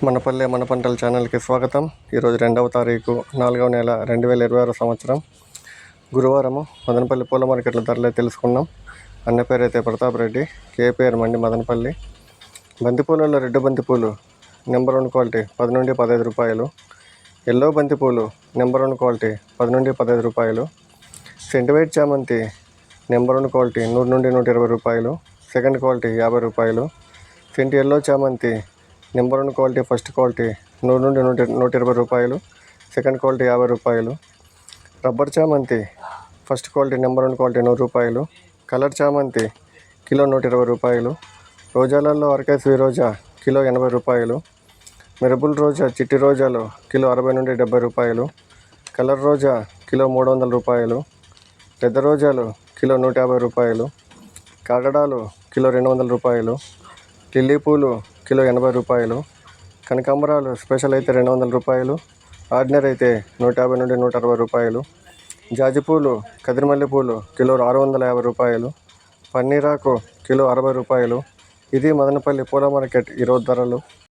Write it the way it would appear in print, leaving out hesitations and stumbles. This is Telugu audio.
మనపల్లె మన పంటల ఛానల్కి స్వాగతం. ఈరోజు 2వ తారీఖు 4వ నెల 2026 సంవత్సరం గురువారము. మదనపల్లి పూల మార్కెట్ల ధరలే తెలుసుకున్నాం. అన్న పేరు అయితే ప్రతాప్ రెడ్డి, కేపీఆర్ మండి మదనపల్లి. బంతిపూలలో రెడ్ బంతిపూలు నెంబర్ 1 క్వాలిటీ 10 నుండి 15 రూపాయలు. ఎల్లో బంతిపూలు నెంబర్ 1 క్వాలిటీ 10 నుండి 15 రూపాయలు. సెంటివైట్ చామంతి నెంబర్ 1 క్వాలిటీ 100 నుండి 120 రూపాయలు. సెకండ్ క్వాలిటీ 50 రూపాయలు. సెంటి ఎల్లో చామంతి నెంబర్ 1 క్వాలిటీ ఫస్ట్ క్వాలిటీ 100 నుండి 120 రూపాయలు. సెకండ్ క్వాలిటీ 50 రూపాయలు. రబ్బర్ చామంతి ఫస్ట్ క్వాలిటీ నెంబర్ 1 క్వాలిటీ 100 రూపాయలు. కలర్ చామంతి కిలో 120 రూపాయలు. రోజాలలో అరకేశ్వరి రోజా కిలో 80 రూపాయలు. మెరబుల్ రోజా చిట్టి రోజాలు కిలో 60 నుండి 70 రూపాయలు. కలర్ రోజా కిలో 300 రూపాయలు. పెద్ద రోజాలు కిలో 150 రూపాయలు. కాగడాలు కిలో 200 రూపాయలు. లిల్లీ పూలు కిలో 80 రూపాయలు. కనకాంబరాలు స్పెషల్ అయితే 200 రూపాయలు. ఆర్డినరీ అయితే 150 నుండి 160 రూపాయలు. జాజి పూలు కదిరిమల్లె పూలు కిలో 650 రూపాయలు. పన్నీరాకు కిలో 60 రూపాయలు. ఇది మదనపల్లి పూల మార్కెట్ ఈరోజు ధరలు.